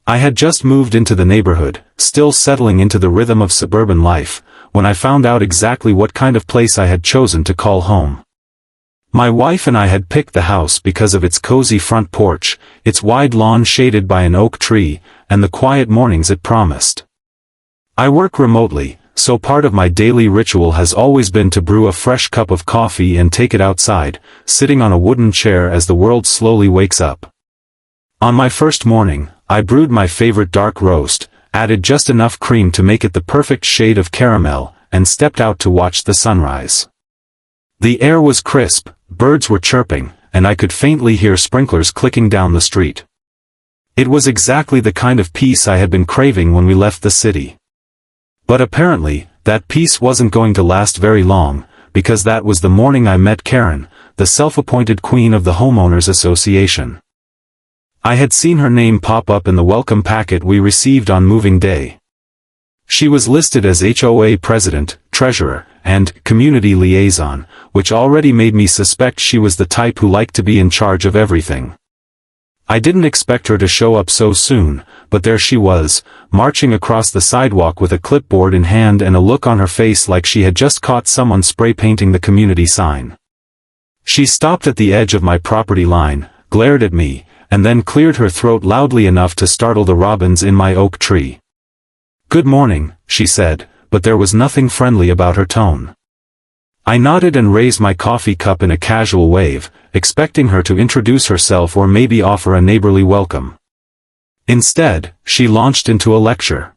I had just moved into the neighborhood, still settling into the rhythm of suburban life, when I found out exactly what kind of place I had chosen to call home. My wife and I had picked the house because of its cozy front porch, its wide lawn shaded by an oak tree, and the quiet mornings it promised. I work remotely, so part of my daily ritual has always been to brew a fresh cup of coffee and take it outside, sitting on a wooden chair as the world slowly wakes up. On my first morning, I brewed my favorite dark roast, added just enough cream to make it the perfect shade of caramel, and stepped out to watch the sunrise. The air was crisp, birds were chirping, and I could faintly hear sprinklers clicking down the street. It was exactly the kind of peace I had been craving when we left the city. But apparently, that peace wasn't going to last very long, because that was the morning I met Karen, the self-appointed queen of the homeowners association. I had seen her name pop up in the welcome packet we received on moving day. She was listed as HOA president, treasurer, and community liaison, which already made me suspect she was the type who liked to be in charge of everything. I didn't expect her to show up so soon, but there she was, marching across the sidewalk with a clipboard in hand and a look on her face like she had just caught someone spray painting the community sign. She stopped at the edge of my property line, glared at me, and then cleared her throat loudly enough to startle the robins in my oak tree. "Good morning," she said, but there was nothing friendly about her tone. I nodded and raised my coffee cup in a casual wave, expecting her to introduce herself or maybe offer a neighborly welcome. Instead, she launched into a lecture.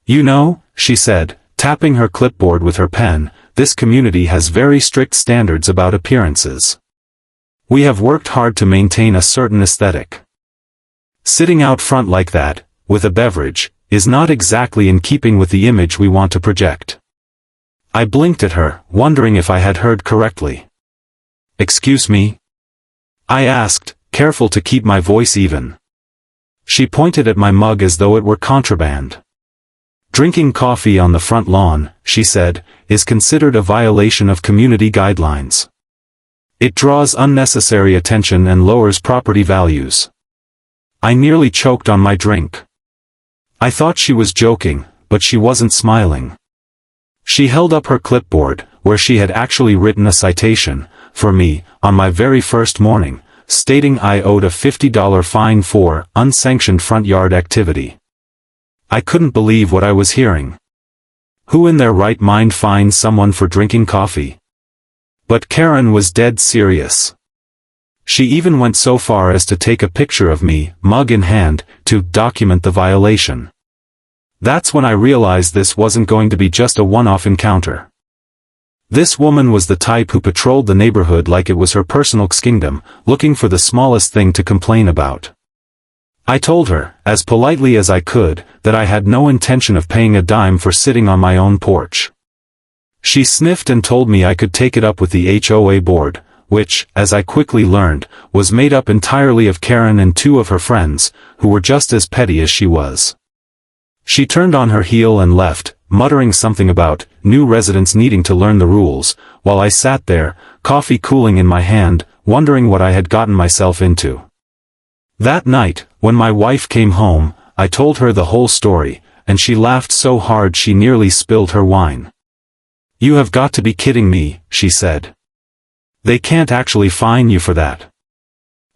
"You know," she said, tapping her clipboard with her pen, "this community has very strict standards about appearances. We have worked hard to maintain a certain aesthetic. Sitting out front like that, with a beverage, is not exactly in keeping with the image we want to project." I blinked at her, wondering if I had heard correctly. "Excuse me?" I asked, careful to keep my voice even. She pointed at my mug as though it were contraband. "Drinking coffee on the front lawn," she said, "is considered a violation of community guidelines. It draws unnecessary attention and lowers property values." I nearly choked on my drink. I thought she was joking, but she wasn't smiling. She held up her clipboard, where she had actually written a citation, for me, on my very first morning, stating I owed a $50 fine for unsanctioned front yard activity. I couldn't believe what I was hearing. Who in their right mind fines someone for drinking coffee? But Karen was dead serious. She even went so far as to take a picture of me, mug in hand, to document the violation. That's when I realized this wasn't going to be just a one-off encounter. This woman was the type who patrolled the neighborhood like it was her personal kingdom, looking for the smallest thing to complain about. I told her, as politely as I could, that I had no intention of paying a dime for sitting on my own porch. She sniffed and told me I could take it up with the HOA board, which, as I quickly learned, was made up entirely of Karen and two of her friends, who were just as petty as she was. She turned on her heel and left, muttering something about new residents needing to learn the rules, while I sat there, coffee cooling in my hand, wondering what I had gotten myself into. That night, when my wife came home, I told her the whole story, and she laughed so hard she nearly spilled her wine. "You have got to be kidding me," she said. "They can't actually fine you for that."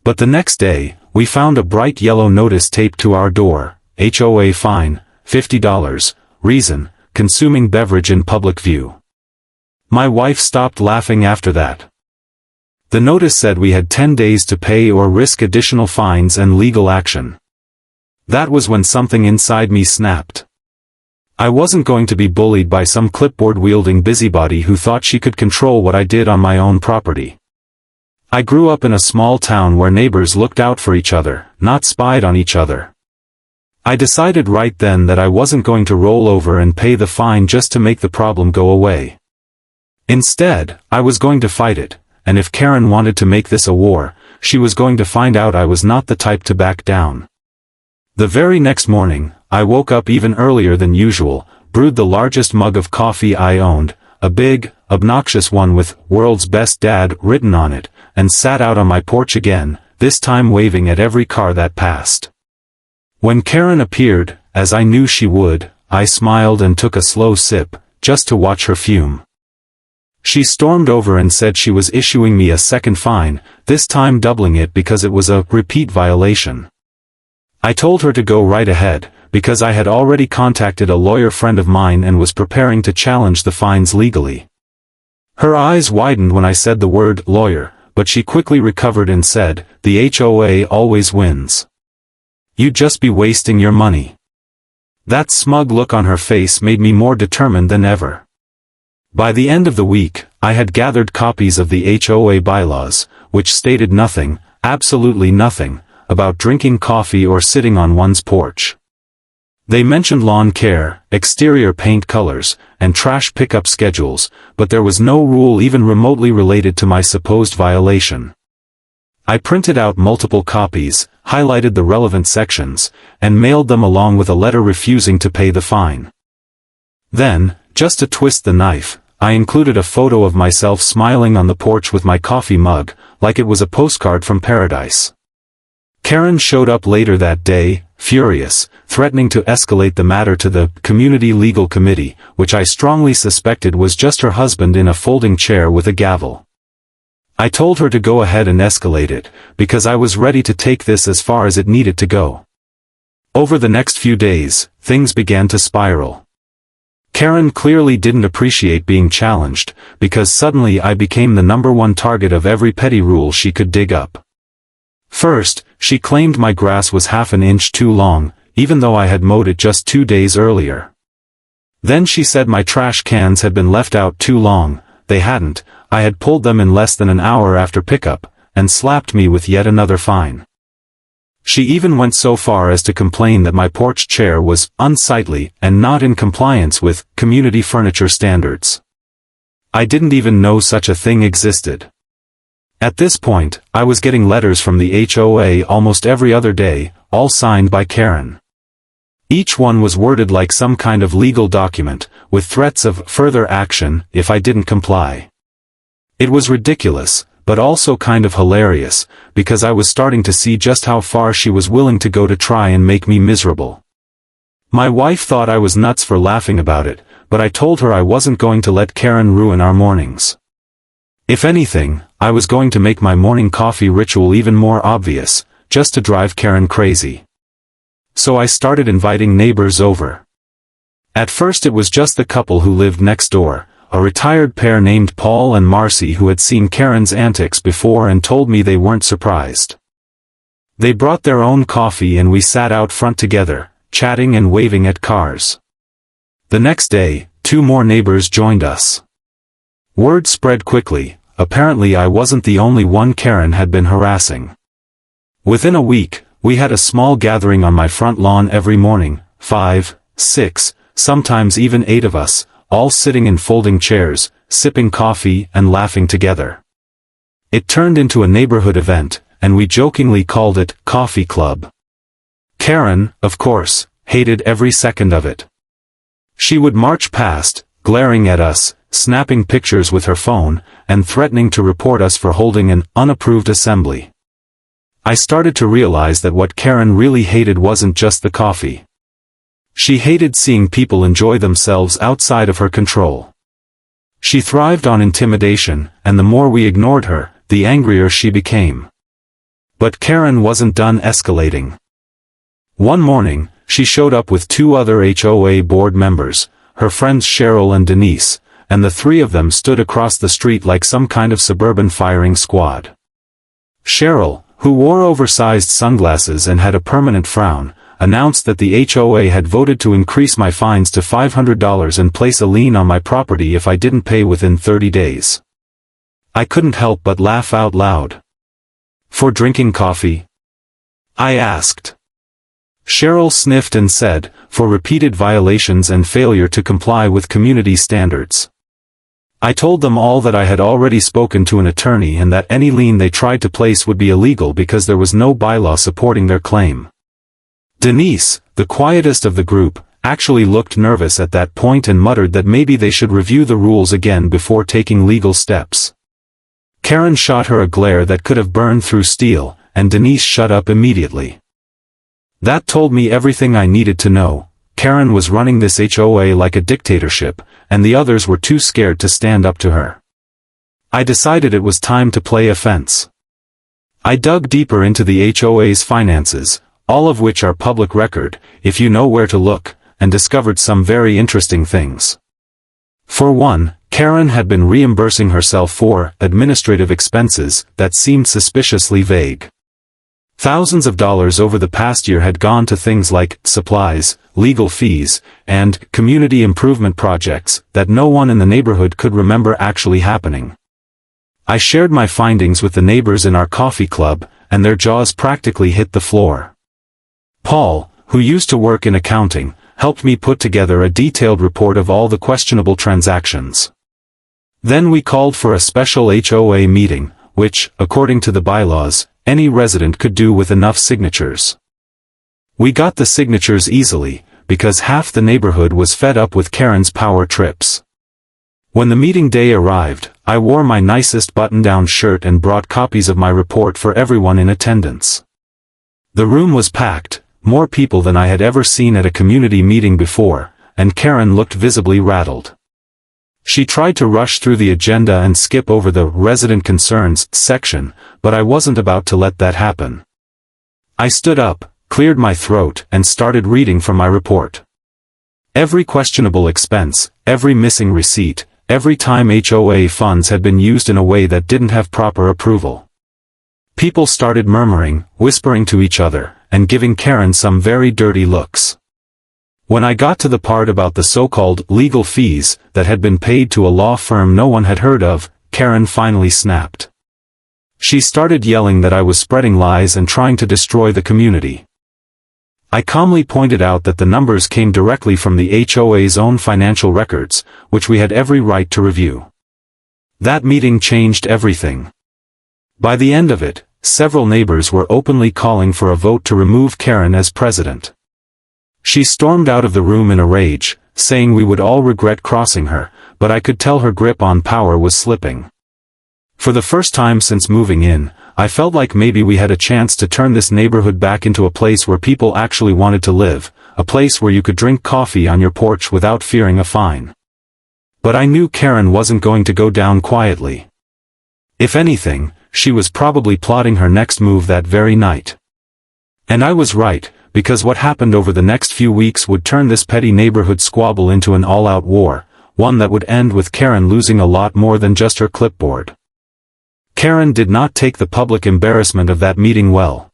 But the next day, we found a bright yellow notice taped to our door, HOA fine, $50, reason, consuming beverage in public view. My wife stopped laughing after that. The notice said we had 10 days to pay or risk additional fines and legal action. That was when something inside me snapped. I wasn't going to be bullied by some clipboard-wielding busybody who thought she could control what I did on my own property. I grew up in a small town where neighbors looked out for each other, not spied on each other. I decided right then that I wasn't going to roll over and pay the fine just to make the problem go away. Instead, I was going to fight it, and if Karen wanted to make this a war, she was going to find out I was not the type to back down. The very next morning, I woke up even earlier than usual, brewed the largest mug of coffee I owned, a big, obnoxious one with "World's Best Dad" written on it, and sat out on my porch again, this time waving at every car that passed. When Karen appeared, as I knew she would, I smiled and took a slow sip, just to watch her fume. She stormed over and said she was issuing me a second fine, this time doubling it because it was a repeat violation. I told her to go right ahead, because I had already contacted a lawyer friend of mine and was preparing to challenge the fines legally. Her eyes widened when I said the word lawyer, but she quickly recovered and said, "The HOA always wins. You'd just be wasting your money." That smug look on her face made me more determined than ever. By the end of the week, I had gathered copies of the HOA bylaws, which stated nothing, absolutely nothing, about drinking coffee or sitting on one's porch. They mentioned lawn care, exterior paint colors, and trash pickup schedules, but there was no rule even remotely related to my supposed violation. I printed out multiple copies, highlighted the relevant sections, and mailed them along with a letter refusing to pay the fine. Then, just to twist the knife, I included a photo of myself smiling on the porch with my coffee mug, like it was a postcard from paradise. Karen showed up later that day, furious, threatening to escalate the matter to the Community Legal Committee, which I strongly suspected was just her husband in a folding chair with a gavel. I told her to go ahead and escalate it, because I was ready to take this as far as it needed to go. Over the next few days, things began to spiral. Karen clearly didn't appreciate being challenged, because suddenly I became the #1 target of every petty rule she could dig up. First, she claimed my grass was half an inch too long, even though I had mowed it just 2 days earlier. Then she said my trash cans had been left out too long. They hadn't, I had pulled them in less than an hour after pickup, and slapped me with yet another fine. She even went so far as to complain that my porch chair was unsightly and not in compliance with community furniture standards. I didn't even know such a thing existed. At this point, I was getting letters from the HOA almost every other day, all signed by Karen. Each one was worded like some kind of legal document, with threats of further action if I didn't comply. It was ridiculous, but also kind of hilarious, because I was starting to see just how far she was willing to go to try and make me miserable. My wife thought I was nuts for laughing about it, but I told her I wasn't going to let Karen ruin our mornings. If anything, I was going to make my morning coffee ritual even more obvious, just to drive Karen crazy. So I started inviting neighbors over. At first it was just the couple who lived next door, a retired pair named Paul and Marcy who had seen Karen's antics before and told me they weren't surprised. They brought their own coffee and we sat out front together, chatting and waving at cars. The next day, 2 more neighbors joined us. Word spread quickly. Apparently I wasn't the only one Karen had been harassing. Within a week, we had a small gathering on my front lawn every morning, 5, 6, sometimes even 8 of us, all sitting in folding chairs, sipping coffee and laughing together. It turned into a neighborhood event, and we jokingly called it Coffee Club. Karen, of course, hated every second of it. She would march past, glaring at us, snapping pictures with her phone, and threatening to report us for holding an unapproved assembly. I started to realize that what Karen really hated wasn't just the coffee. She hated seeing people enjoy themselves outside of her control. She thrived on intimidation, and the more we ignored her, the angrier she became. But Karen wasn't done escalating. One morning, she showed up with 2 other HOA board members, her friends Cheryl and Denise, and the 3 of them stood across the street like some kind of suburban firing squad. Cheryl, who wore oversized sunglasses and had a permanent frown, announced that the HOA had voted to increase my fines to $500 and place a lien on my property if I didn't pay within 30 days. I couldn't help but laugh out loud. "For drinking coffee?" I asked. Cheryl sniffed and said, "For repeated violations and failure to comply with community standards." I told them all that I had already spoken to an attorney and that any lien they tried to place would be illegal because there was no bylaw supporting their claim. Denise, the quietest of the group, actually looked nervous at that point and muttered that maybe they should review the rules again before taking legal steps. Karen shot her a glare that could have burned through steel, and Denise shut up immediately. That told me everything I needed to know. Karen was running this HOA like a dictatorship, and the others were too scared to stand up to her. I decided it was time to play offense. I dug deeper into the HOA's finances, all of which are public record, if you know where to look, and discovered some very interesting things. For one, Karen had been reimbursing herself for administrative expenses that seemed suspiciously vague. Thousands of dollars over the past year had gone to things like supplies, legal fees, and community improvement projects that no one in the neighborhood could remember actually happening. I shared my findings with the neighbors in our coffee club, and their jaws practically hit the floor. Paul, who used to work in accounting, helped me put together a detailed report of all the questionable transactions. Then we called for a special HOA meeting, which, according to the bylaws, any resident could do with enough signatures. We got the signatures easily, because half the neighborhood was fed up with Karen's power trips. When the meeting day arrived, I wore my nicest button-down shirt and brought copies of my report for everyone in attendance. The room was packed, more people than I had ever seen at a community meeting before, and Karen looked visibly rattled. She tried to rush through the agenda and skip over the resident concerns section, but I wasn't about to let that happen. I stood up, cleared my throat, and started reading from my report. Every questionable expense, every missing receipt, every time HOA funds had been used in a way that didn't have proper approval. People started murmuring, whispering to each other, and giving Karen some very dirty looks. When I got to the part about the so-called legal fees that had been paid to a law firm no one had heard of, Karen finally snapped. She started yelling that I was spreading lies and trying to destroy the community. I calmly pointed out that the numbers came directly from the HOA's own financial records, which we had every right to review. That meeting changed everything. By the end of it, several neighbors were openly calling for a vote to remove Karen as president. She stormed out of the room in a rage, saying we would all regret crossing her, but I could tell her grip on power was slipping. For the first time since moving in, I felt like maybe we had a chance to turn this neighborhood back into a place where people actually wanted to live, a place where you could drink coffee on your porch without fearing a fine. But I knew Karen wasn't going to go down quietly. If anything, she was probably plotting her next move that very night. And I was right, because what happened over the next few weeks would turn this petty neighborhood squabble into an all-out war, one that would end with Karen losing a lot more than just her clipboard. Karen did not take the public embarrassment of that meeting well.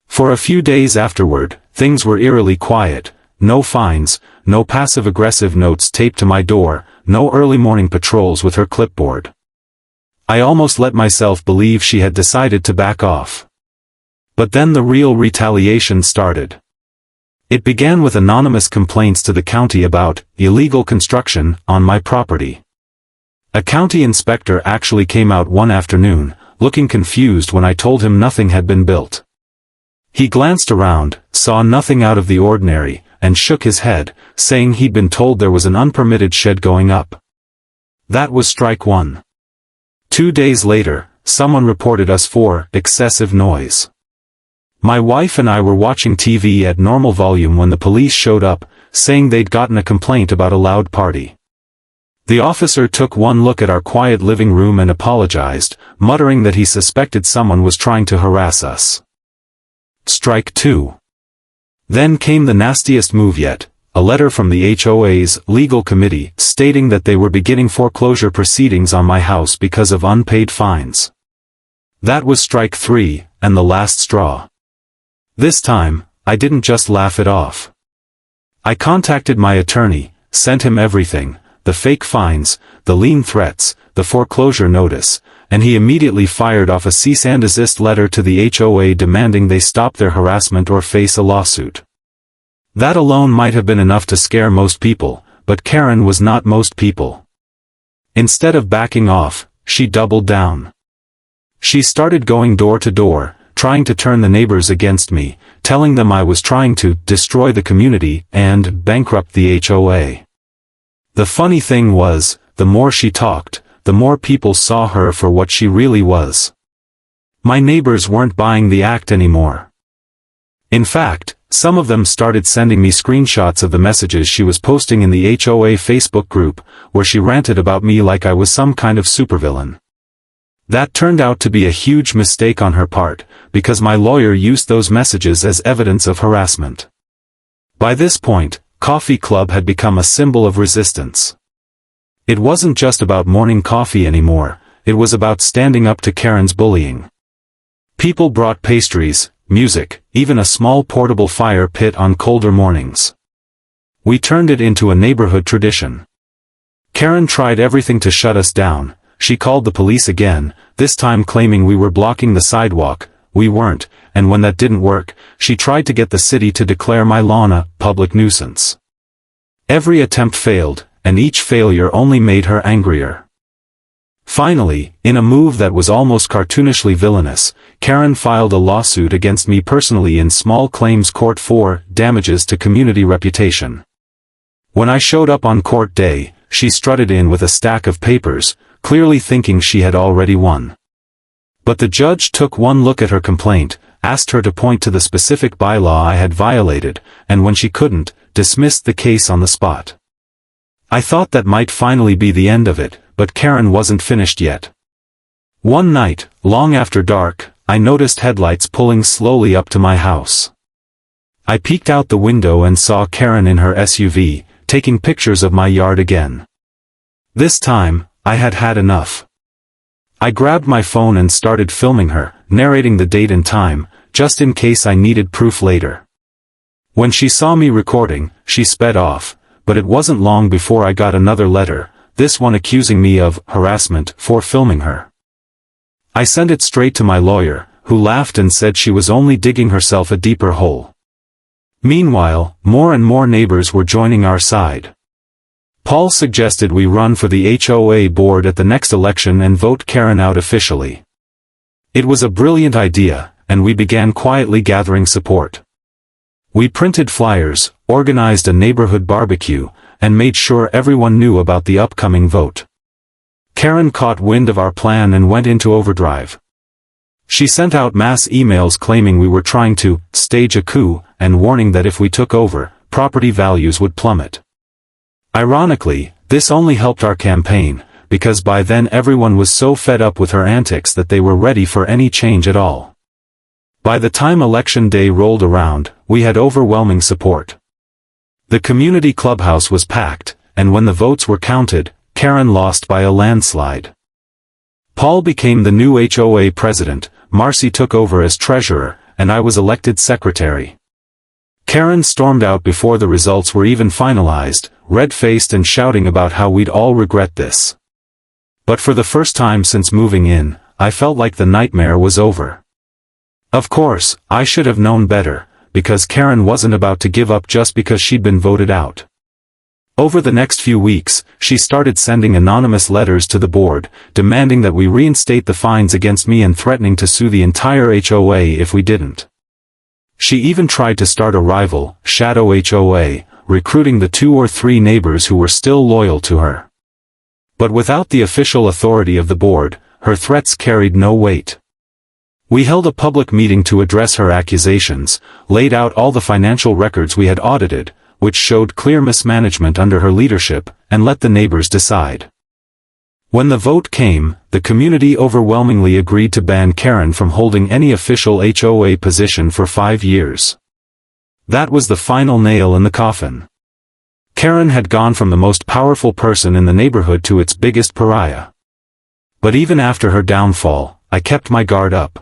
For a few days afterward, things were eerily quiet, no fines, no passive-aggressive notes taped to my door, no early morning patrols with her clipboard. I almost let myself believe she had decided to back off. But then the real retaliation started. It began with anonymous complaints to the county about illegal construction on my property. A county inspector actually came out one afternoon, looking confused when I told him nothing had been built. He glanced around, saw nothing out of the ordinary, and shook his head, saying he'd been told there was an unpermitted shed going up. That was strike one. 2 days later, someone reported us for excessive noise. My wife and I were watching TV at normal volume when the police showed up, saying they'd gotten a complaint about a loud party. The officer took one look at our quiet living room and apologized, muttering that he suspected someone was trying to harass us. Strike two. Then came the nastiest move yet, a letter from the HOA's legal committee stating that they were beginning foreclosure proceedings on my house because of unpaid fines. That was strike three, and the last straw. This time, I didn't just laugh it off. I contacted my attorney, sent him everything, the fake fines, the lien threats, the foreclosure notice, and he immediately fired off a cease and desist letter to the HOA demanding they stop their harassment or face a lawsuit. That alone might have been enough to scare most people, but Karen was not most people. Instead of backing off, she doubled down. She started going door to door, trying to turn the neighbors against me, telling them I was trying to destroy the community and bankrupt the HOA. The funny thing was, the more she talked, the more people saw her for what she really was. My neighbors weren't buying the act anymore. In fact, Some of them started sending me screenshots of the messages she was posting in the HOA Facebook group, where she ranted about me like I was some kind of supervillain. That turned out to be a huge mistake on her part, because my lawyer used those messages as evidence of harassment. By this point, Coffee Club had become a symbol of resistance. It wasn't just about morning coffee anymore, it was about standing up to Karen's bullying. People brought pastries, music, even a small portable fire pit on colder mornings. We turned it into a neighborhood tradition. Karen tried everything to shut us down. She called the police again, this time claiming we were blocking the sidewalk. We weren't, and when that didn't work, she tried to get the city to declare my lawn a public nuisance. Every attempt failed, and each failure only made her angrier. Finally, in a move that was almost cartoonishly villainous, Karen filed a lawsuit against me personally in small claims court for damages to community reputation. When I showed up on court day, she strutted in with a stack of papers, clearly thinking she had already won. But the judge took one look at her complaint, asked her to point to the specific bylaw I had violated, and when she couldn't, dismissed the case on the spot. I thought that might finally be the end of it, but Karen wasn't finished yet. One night, long after dark, I noticed headlights pulling slowly up to my house. I peeked out the window and saw Karen in her SUV, taking pictures of my yard again. This time, I had had enough. I grabbed my phone and started filming her, narrating the date and time, just in case I needed proof later. When she saw me recording, she sped off, but it wasn't long before I got another letter, this one accusing me of harassment for filming her. I sent it straight to my lawyer, who laughed and said she was only digging herself a deeper hole. Meanwhile, more and more neighbors were joining our side. Paul suggested we run for the HOA board at the next election and vote Karen out officially. It was a brilliant idea, and we began quietly gathering support. We printed flyers, organized a neighborhood barbecue, and made sure everyone knew about the upcoming vote. Karen caught wind of our plan and went into overdrive. She sent out mass emails claiming we were trying to stage a coup, and warning that if we took over, property values would plummet. Ironically, this only helped our campaign, because by then everyone was so fed up with her antics that they were ready for any change at all. By the time election day rolled around, we had overwhelming support. The community clubhouse was packed, and when the votes were counted, Karen lost by a landslide. Paul became the new HOA president, Marcy took over as treasurer, and I was elected secretary. Karen stormed out before the results were even finalized, red-faced and shouting about how we'd all regret this. But for the first time since moving in, I felt like the nightmare was over. Of course, I should have known better, because Karen wasn't about to give up just because she'd been voted out. Over the next few weeks, she started sending anonymous letters to the board, demanding that we reinstate the fines against me and threatening to sue the entire HOA if we didn't. She even tried to start a rival, Shadow HOA, recruiting the 2 or 3 neighbors who were still loyal to her. But without the official authority of the board, her threats carried no weight. We held a public meeting to address her accusations, laid out all the financial records we had audited, which showed clear mismanagement under her leadership, and let the neighbors decide. When the vote came, the community overwhelmingly agreed to ban Karen from holding any official HOA position for 5 years. That was the final nail in the coffin. Karen had gone from the most powerful person in the neighborhood to its biggest pariah. But even after her downfall, I kept my guard up.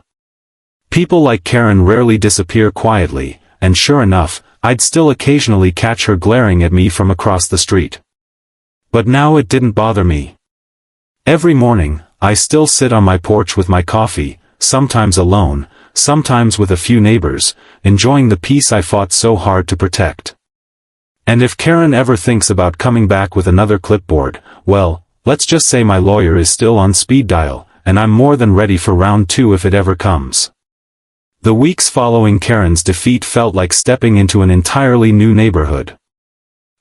People like Karen rarely disappear quietly, and sure enough, I'd still occasionally catch her glaring at me from across the street. But now it didn't bother me. Every morning, I still sit on my porch with my coffee, sometimes alone, sometimes with a few neighbors, enjoying the peace I fought so hard to protect. And if Karen ever thinks about coming back with another clipboard, well, let's just say my lawyer is still on speed dial, and I'm more than ready for round 2 if it ever comes. The weeks following Karen's defeat felt like stepping into an entirely new neighborhood.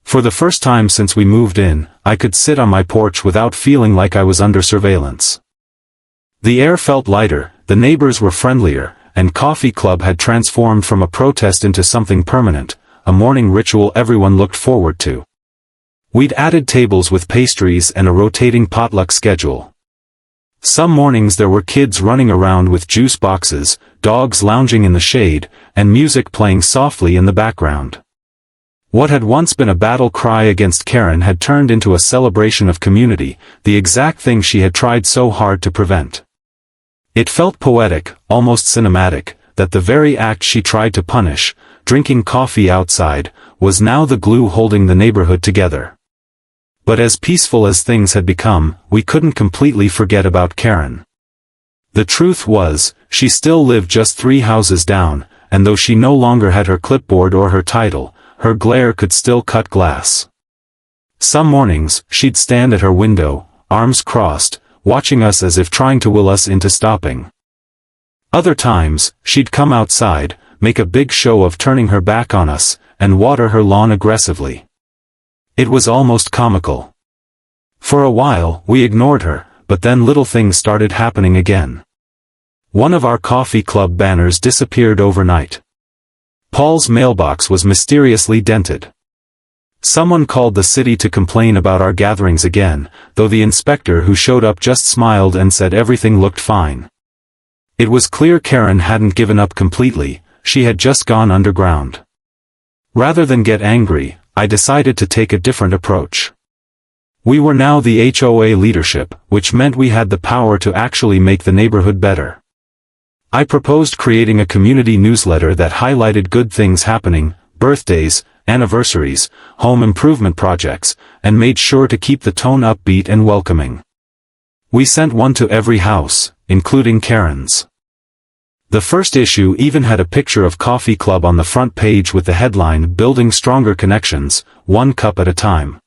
For the first time since we moved in, I could sit on my porch without feeling like I was under surveillance. The air felt lighter, the neighbors were friendlier, and coffee club had transformed from a protest into something permanent, a morning ritual everyone looked forward to. We'd added tables with pastries and a rotating potluck schedule. Some mornings there were kids running around with juice boxes, dogs lounging in the shade, and music playing softly in the background. What had once been a battle cry against Karen had turned into a celebration of community, the exact thing she had tried so hard to prevent. It felt poetic, almost cinematic, that the very act she tried to punish, drinking coffee outside, was now the glue holding the neighborhood together. But as peaceful as things had become, we couldn't completely forget about Karen. The truth was, she still lived just 3 houses down, and though she no longer had her clipboard or her title, her glare could still cut glass. Some mornings, she'd stand at her window, arms crossed, watching us as if trying to will us into stopping. Other times, she'd come outside, make a big show of turning her back on us, and water her lawn aggressively. It was almost comical. For a while, we ignored her, but then little things started happening again. One of our coffee club banners disappeared overnight. Paul's mailbox was mysteriously dented. Someone called the city to complain about our gatherings again, though the inspector who showed up just smiled and said everything looked fine. It was clear Karen hadn't given up completely, she had just gone underground. Rather than get angry, I decided to take a different approach. We were now the HOA leadership, which meant we had the power to actually make the neighborhood better. I proposed creating a community newsletter that highlighted good things happening, birthdays, anniversaries, home improvement projects, and made sure to keep the tone upbeat and welcoming. We sent one to every house, including Karen's. The first issue even had a picture of Coffee Club on the front page with the headline "Building Stronger Connections, One Cup at a Time."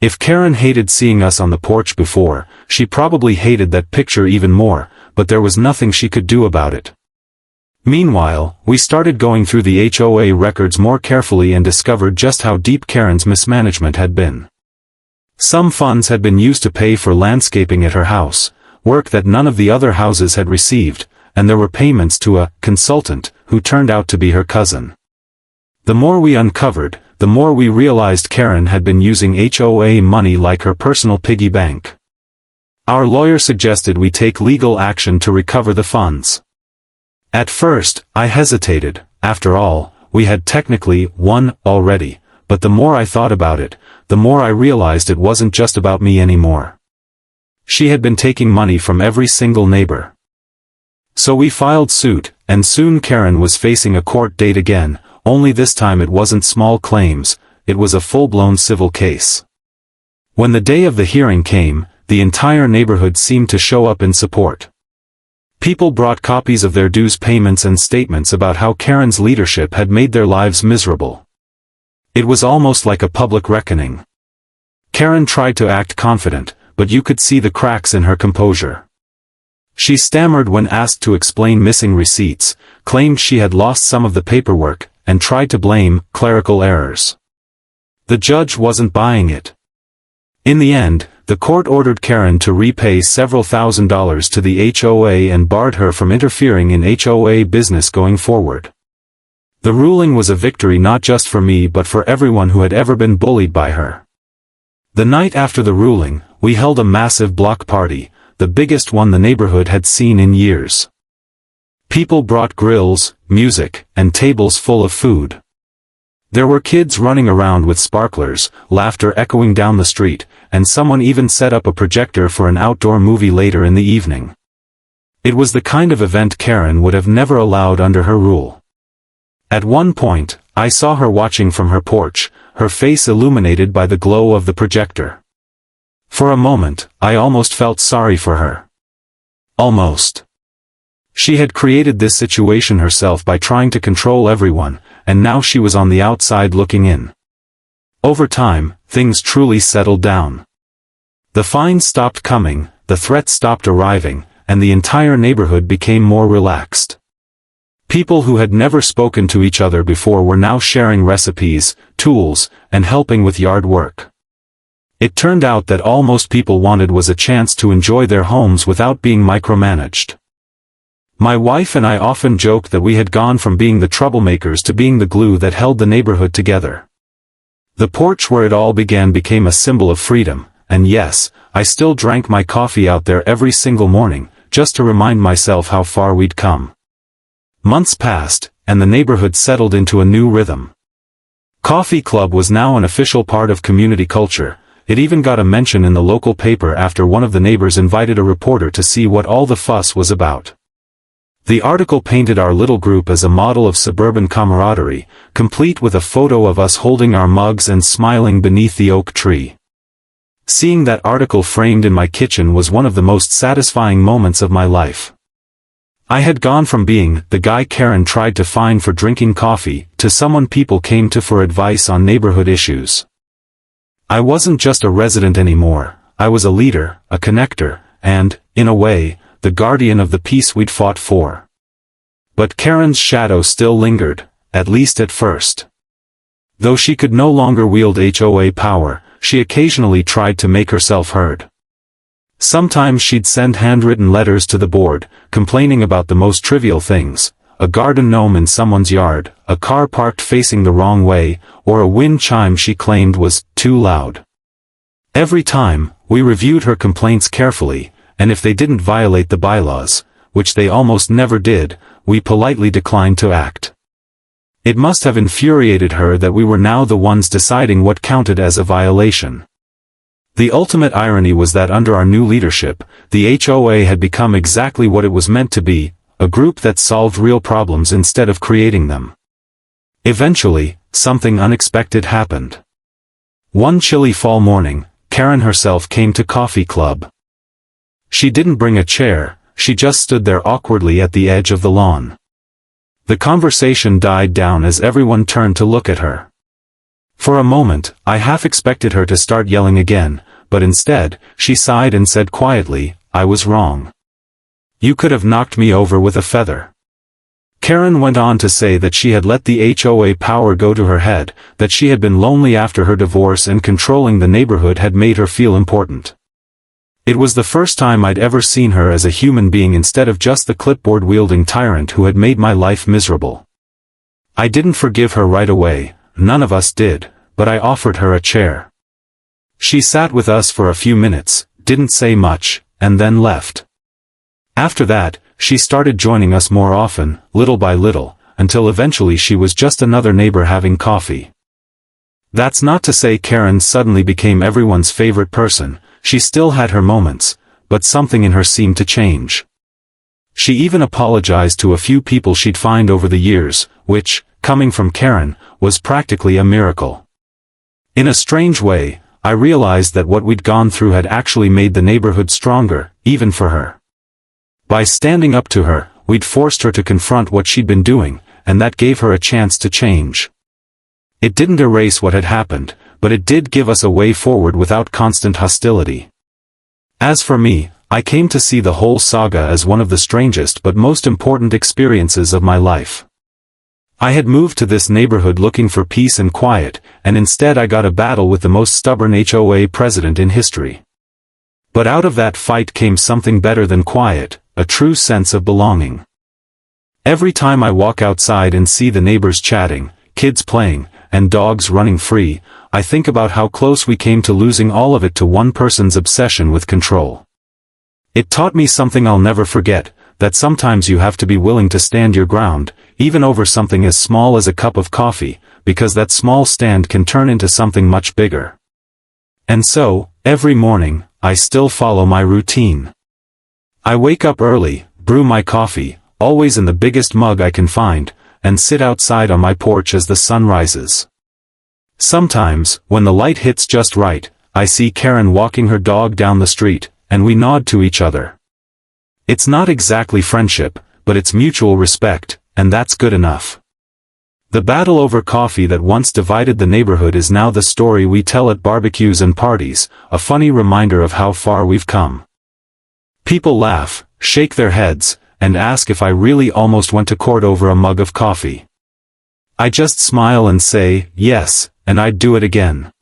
If Karen hated seeing us on the porch before, she probably hated that picture even more, but there was nothing she could do about it. Meanwhile, we started going through the HOA records more carefully and discovered just how deep Karen's mismanagement had been. Some funds had been used to pay for landscaping at her house, work that none of the other houses had received, and there were payments to a consultant who turned out to be her cousin. The more we uncovered, the more we realized Karen had been using HOA money like her personal piggy bank. Our lawyer suggested we take legal action to recover the funds. At first, I hesitated. After all, we had technically won already, but the more I thought about it, the more I realized it wasn't just about me anymore. She had been taking money from every single neighbor. So we filed suit, and soon Karen was facing a court date again, only this time it wasn't small claims, it was a full-blown civil case. When the day of the hearing came, the entire neighborhood seemed to show up in support. People brought copies of their dues payments and statements about how Karen's leadership had made their lives miserable. It was almost like a public reckoning. Karen tried to act confident, but you could see the cracks in her composure. She stammered when asked to explain missing receipts, claimed she had lost some of the paperwork, and tried to blame clerical errors. The judge wasn't buying it. In the end, the court ordered Karen to repay several $1,000s to the HOA and barred her from interfering in HOA business going forward. The ruling was a victory not just for me but for everyone who had ever been bullied by her. The night after the ruling, we held a massive block party, the biggest one the neighborhood had seen in years. People brought grills, music, and tables full of food. There were kids running around with sparklers, laughter echoing down the street, and someone even set up a projector for an outdoor movie later in the evening. It was the kind of event Karen would have never allowed under her rule. At one point, I saw her watching from her porch, her face illuminated by the glow of the projector. For a moment, I almost felt sorry for her. Almost. She had created this situation herself by trying to control everyone, and now she was on the outside looking in. Over time, things truly settled down. The fines stopped coming, the threats stopped arriving, and the entire neighborhood became more relaxed. People who had never spoken to each other before were now sharing recipes, tools, and helping with yard work. It turned out that all most people wanted was a chance to enjoy their homes without being micromanaged. My wife and I often joked that we had gone from being the troublemakers to being the glue that held the neighborhood together. The porch where it all began became a symbol of freedom, and yes, I still drank my coffee out there every single morning, just to remind myself how far we'd come. Months passed, and the neighborhood settled into a new rhythm. Coffee Club was now an official part of community culture. It even got a mention in the local paper after one of the neighbors invited a reporter to see what all the fuss was about. The article painted our little group as a model of suburban camaraderie, complete with a photo of us holding our mugs and smiling beneath the oak tree. Seeing that article framed in my kitchen was one of the most satisfying moments of my life. I had gone from being the guy Karen tried to find for drinking coffee to someone people came to for advice on neighborhood issues. I wasn't just a resident anymore, I was a leader, a connector, and, in a way, the guardian of the peace we'd fought for. But Karen's shadow still lingered, at least at first. Though she could no longer wield HOA power, she occasionally tried to make herself heard. Sometimes she'd send handwritten letters to the board, complaining about the most trivial things, a garden gnome in someone's yard, a car parked facing the wrong way, or a wind chime she claimed was too loud. Every time, we reviewed her complaints carefully, and if they didn't violate the bylaws, which they almost never did, we politely declined to act. It must have infuriated her that we were now the ones deciding what counted as a violation. The ultimate irony was that under our new leadership, the HOA had become exactly what it was meant to be, a group that solved real problems instead of creating them. Eventually, something unexpected happened. One chilly fall morning, Karen herself came to Coffee Club. She didn't bring a chair, she just stood there awkwardly at the edge of the lawn. The conversation died down as everyone turned to look at her. For a moment, I half expected her to start yelling again, but instead, she sighed and said quietly, "I was wrong. You could have knocked me over with a feather." Karen went on to say that she had let the HOA power go to her head, that she had been lonely after her divorce and controlling the neighborhood had made her feel important. It was the first time I'd ever seen her as a human being instead of just the clipboard-wielding tyrant who had made my life miserable. I didn't forgive her right away, none of us did, but I offered her a chair. She sat with us for a few minutes, didn't say much, and then left. After that, she started joining us more often, little by little, until eventually she was just another neighbor having coffee. That's not to say Karen suddenly became everyone's favorite person, she still had her moments, but something in her seemed to change. She even apologized to a few people she'd fined over the years, which, coming from Karen, was practically a miracle. In a strange way, I realized that what we'd gone through had actually made the neighborhood stronger, even for her. By standing up to her, we'd forced her to confront what she'd been doing, and that gave her a chance to change. It didn't erase what had happened, but it did give us a way forward without constant hostility. As for me, I came to see the whole saga as one of the strangest but most important experiences of my life. I had moved to this neighborhood looking for peace and quiet, and instead I got a battle with the most stubborn HOA president in history. But out of that fight came something better than quiet, a true sense of belonging. Every time I walk outside and see the neighbors chatting, kids playing, and dogs running free, I think about how close we came to losing all of it to one person's obsession with control. It taught me something I'll never forget, that sometimes you have to be willing to stand your ground, even over something as small as a cup of coffee, because that small stand can turn into something much bigger. And so, every morning, I still follow my routine. I wake up early, brew my coffee, always in the biggest mug I can find, and sit outside on my porch as the sun rises. Sometimes, when the light hits just right, I see Karen walking her dog down the street, and we nod to each other. It's not exactly friendship, but it's mutual respect, and that's good enough. The battle over coffee that once divided the neighborhood is now the story we tell at barbecues and parties, a funny reminder of how far we've come. People laugh, shake their heads, and ask if I really almost went to court over a mug of coffee. I just smile and say, yes, and I'd do it again.